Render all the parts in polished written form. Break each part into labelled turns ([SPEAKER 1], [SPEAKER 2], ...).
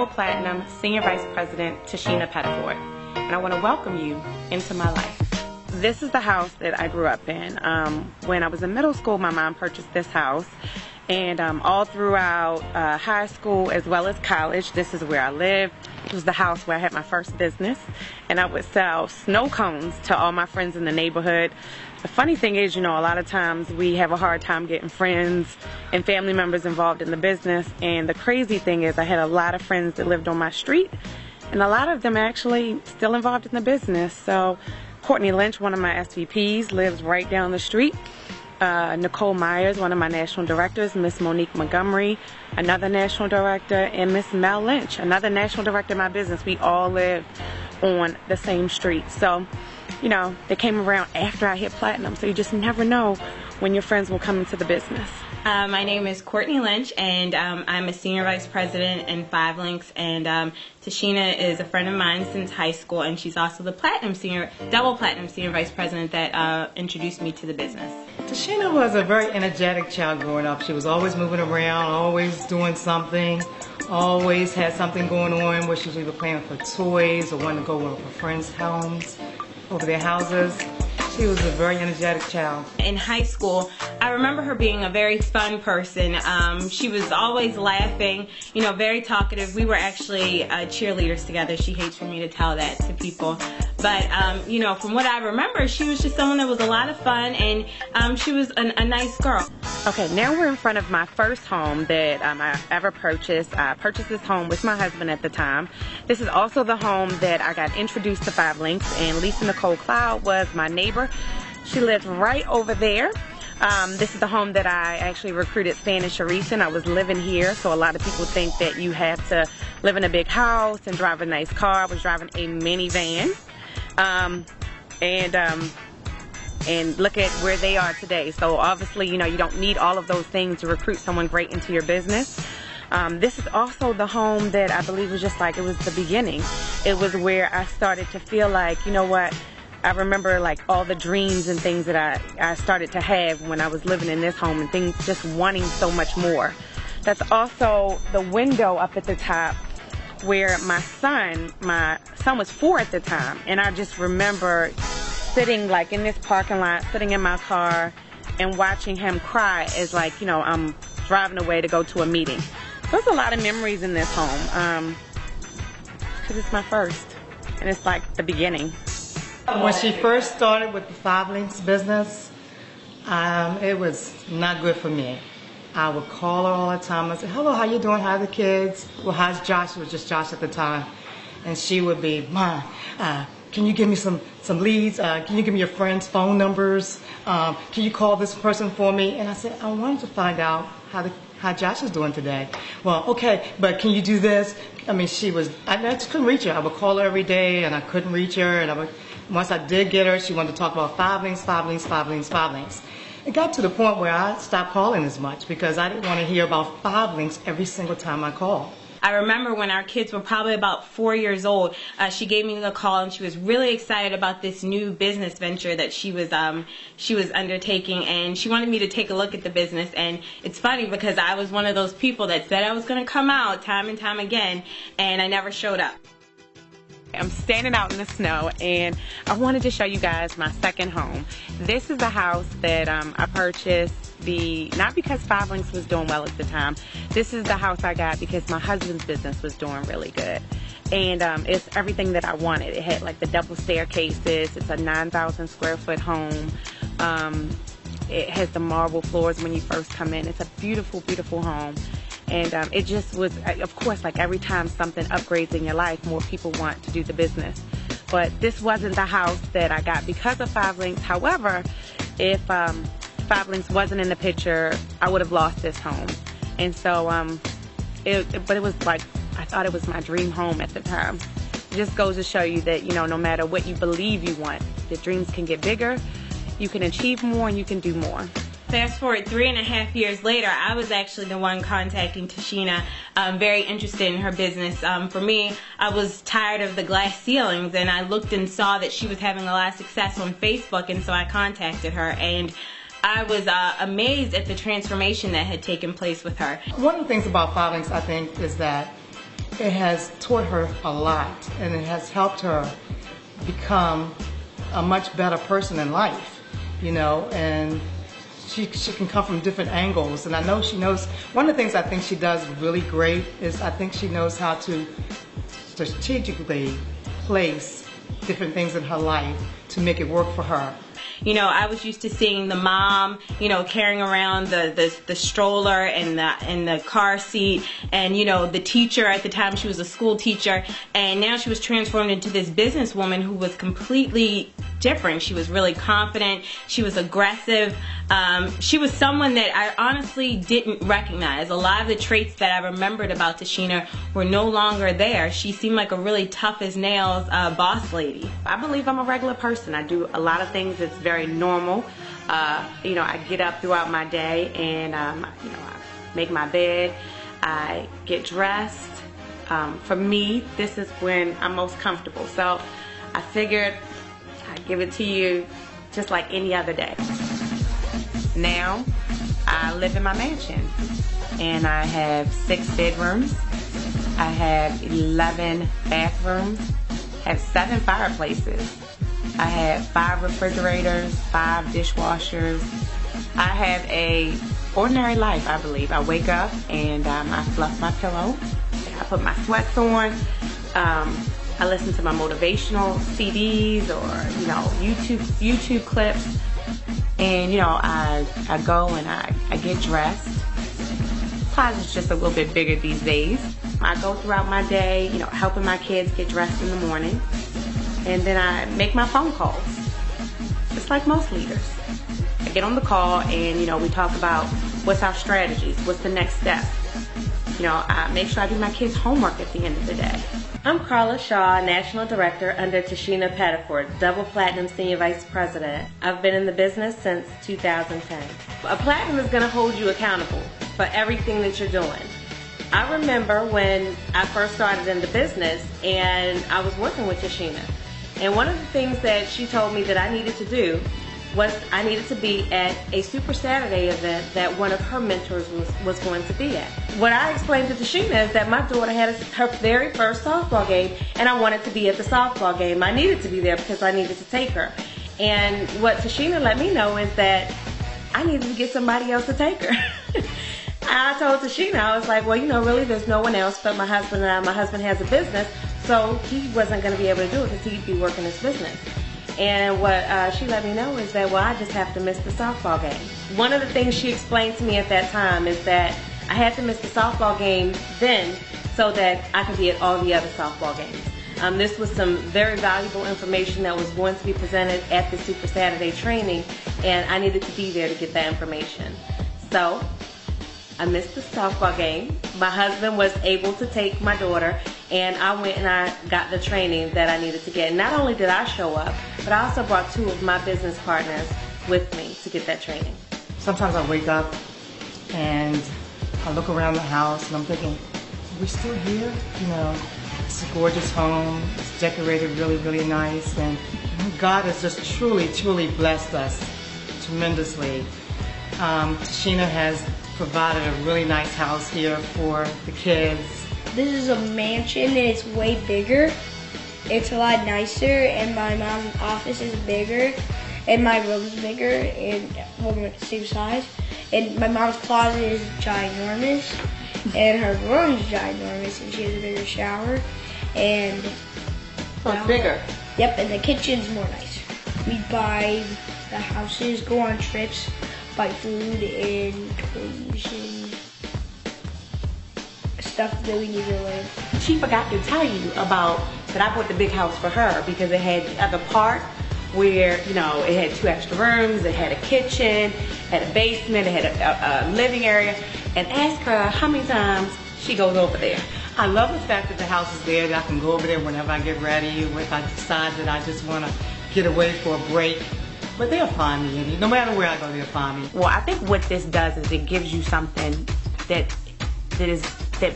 [SPEAKER 1] Double Platinum Senior Vice President Tishina Pettiford, and I want to welcome you into my life. This is the house that I grew up in. When I was in middle school, my mom purchased this house, and all throughout high school as well as college, this is where I lived. It was the house where I had my first business, and I would sell snow cones to all my friends in the neighborhood. The funny thing is, a lot of times we have a hard time getting friends and family members involved in the business, and the crazy thing is I had a lot of friends that lived on my street, and a lot of them actually still involved in the business. So Courtney Lynch, one of my SVPs, lives right down the street. Nicole Myers, one of my national directors, Miss Monique Montgomery, another national director, and Miss Mel Lynch, another national director in my business. We all lived on the same street. So, they came around after I hit platinum, so you just never know when your friends will come into the business.
[SPEAKER 2] My name is Courtney Lynch, and I'm a Senior Vice President in 5 Links, and Tishina is a friend of mine since high school, and she's also the Double Platinum Senior Vice President that introduced me to the business.
[SPEAKER 3] Tishina was a very energetic child growing up. She was always moving around, always doing something, always had something going on where she was either playing with her toys or wanting to go over her friends' homes, over their houses. She was a very energetic child.
[SPEAKER 2] In high school, I remember her being a very fun person. She was always laughing, very talkative. We were actually cheerleaders together. She hates for me to tell that to people. But, from what I remember, she was just someone that was a lot of fun, and she was a nice girl.
[SPEAKER 1] Okay, now we're in front of my first home that I ever purchased. I purchased this home with my husband at the time. This is also the home that I got introduced to 5 Links, and Lisa Nicole Cloud was my neighbor. She lived right over there. This is the home that I actually recruited Stan and Sharice in. I was living here, so a lot of people think that you have to live in a big house and drive a nice car. I was driving a minivan. And look at where they are today. So obviously, you don't need all of those things to recruit someone great into your business. This is also the home that I believe was just like, it was the beginning. It was where I started to feel like, what, I remember like all the dreams and things that I started to have when I was living in this home, and things just wanting so much more. That's also the window up at the top where my son was 4 at the time, and I just remember sitting like in this parking lot, sitting in my car and watching him cry as like, I'm driving away to go to a meeting. So there's a lot of memories in this home, because it's my first, and it's like the beginning.
[SPEAKER 3] When she first started with the 5 Links business, it was not good for me. I would call her all the time and say, hello, how you doing? How are the kids? Well, how's Josh? It was just Josh at the time. And she would be, Mom, can you give me some leads? Can you give me your friends' phone numbers? Can you call this person for me? And I said, I wanted to find out how Josh is doing today. Well, okay, but can you do this? I mean, I just couldn't reach her. I would call her every day, and I couldn't reach her. And once I did get her, she wanted to talk about 5 Links, 5 Links, 5 Links, 5 Links. It got to the point where I stopped calling as much because I didn't want to hear about 5 Links every single time I called.
[SPEAKER 2] I remember when our kids were probably about 4 years old, she gave me a call, and she was really excited about this new business venture that she was undertaking, and she wanted me to take a look at the business. And it's funny because I was one of those people that said I was going to come out time and time again, and I never showed up.
[SPEAKER 1] I'm standing out in the snow, and I wanted to show you guys my second home. This is the house that I purchased, not because 5 Links was doing well at the time. This is the house I got because my husband's business was doing really good. And it's everything that I wanted. It had like the double staircases. It's a 9,000 square foot home. It has the marble floors when you first come in. It's a beautiful, beautiful home. And it just was, of course, like every time something upgrades in your life, more people want to do the business. But this wasn't the house that I got because of 5 Links. However, if 5 Links wasn't in the picture, I would have lost this home. And so, but it was like, I thought it was my dream home at the time. It just goes to show you that, no matter what you believe you want, the dreams can get bigger, you can achieve more, and you can do more.
[SPEAKER 2] Fast forward 3.5 years later, I was actually the one contacting Tishina, very interested in her business. For me, I was tired of the glass ceilings, and I looked and saw that she was having a lot of success on Facebook, and so I contacted her, and I was amazed at the transformation that had taken place with her.
[SPEAKER 3] One of the things about 5 Links, I think, is that it has taught her a lot, and it has helped her become a much better person in life, you know, and she can come from different angles. And I know she knows, one of the things I think she does really great is I think she knows how to strategically place different things in her life to make it work for her.
[SPEAKER 2] You know, I was used to seeing the mom, you know, carrying around the stroller and the car seat, and, you know, the teacher at the time, she was a school teacher, and now she was transformed into this businesswoman who was completely different. She was really confident. She was aggressive. She was someone that I honestly didn't recognize. A lot of the traits that I remembered about Tishina were no longer there. She seemed like a really tough as nails boss lady.
[SPEAKER 1] I believe I'm a regular person. I do a lot of things that's very normal. You know, I get up throughout my day and, you know, I make my bed. I get dressed. For me, this is when I'm most comfortable. So I figured I'd give it to you just like any other day. Now, I live in my mansion and I have 6 bedrooms. I have 11 bathrooms. I have 7 fireplaces. I have 5 refrigerators, 5 dishwashers. I have a ordinary life, I believe. I wake up and I fluff my pillow. I put my sweats on. I listen to my motivational CDs or, you know, YouTube clips. And, you know, I go and I get dressed. Closet's just a little bit bigger these days. I go throughout my day, you know, helping my kids get dressed in the morning. And then I make my phone calls, just like most leaders. I get on the call and, you know, we talk about what's our strategies, what's the next step. You know, I make sure I do my kids' homework at the end of the day.
[SPEAKER 4] I'm Carla Shaw, National Director under Tishina Pettiford, Double Platinum Senior Vice President. I've been in the business since 2010. A platinum is going to hold you accountable for everything that you're doing. I remember when I first started in the business and I was working with Tishina. And one of the things that she told me that I needed to do was I needed to be at a Super Saturday event that one of her mentors was going to be at. What I explained to Tishina is that my daughter had her very first softball game and I wanted to be at the softball game. I needed to be there because I needed to take her. And what Tishina let me know is that I needed to get somebody else to take her. I told Tishina, I was like, well, you know, really there's no one else but my husband and I. My husband has a business, so he wasn't going to be able to do it because he'd be working his business. And what she let me know is that, well, I just have to miss the softball game. One of the things she explained to me at that time is that I had to miss the softball game then so that I could be at all the other softball games. This was some very valuable information that was going to be presented at the Super Saturday training, and I needed to be there to get that information. So I missed the softball game. My husband was able to take my daughter, and I went and I got the training that I needed to get. And not only did I show up, but I also brought 2 of my business partners with me to get that training.
[SPEAKER 3] Sometimes I wake up and I look around the house and I'm thinking, are we still here? You know, it's a gorgeous home. It's decorated really, really nice. And God has just truly, truly blessed us tremendously. Tishina has provided a really nice house here for the kids.
[SPEAKER 5] This is a mansion and it's way bigger. It's a lot nicer, and my mom's office is bigger and my room's bigger, and we're the same size. And my mom's closet is ginormous and her room's ginormous, and she has a bigger shower. And
[SPEAKER 1] So it's bigger.
[SPEAKER 5] Yep, and the kitchen's more nice. We buy the houses, go on trips, buy food and toys and stuff that we need to live.
[SPEAKER 1] She forgot to tell you about that I bought the big house for her because it had the other part where, you know, it had 2 extra rooms, it had a kitchen, had a basement, it had a living area. And ask her how many times she goes over there.
[SPEAKER 3] I love the fact that the house is there, that I can go over there whenever I get ready, if I decide that I just want to get away for a break. But they'll find me, and no matter where I go, they'll find me.
[SPEAKER 1] Well, I think what this does is it gives you something that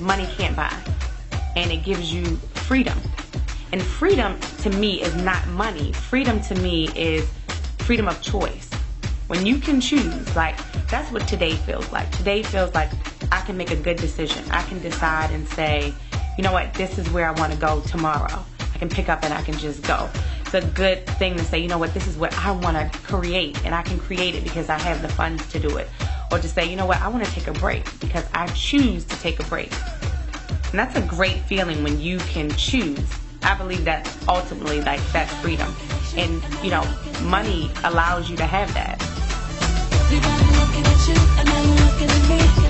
[SPEAKER 1] money can't buy. And it gives you freedom. And freedom to me is not money. Freedom to me is freedom of choice. When you can choose, like, that's what today feels like. Today feels like I can make a good decision. I can decide and say, you know what, this is where I want to go tomorrow. I can pick up and I can just go. It's a good thing to say, you know what, this is what I want to create, and I can create it because I have the funds to do it. Or to say, you know what, I want to take a break because I choose to take a break. And that's a great feeling when you can choose. I believe that's ultimately, like, that's freedom. And, you know, money allows you to have that.
[SPEAKER 6] Everybody looking at you and I'm looking at me.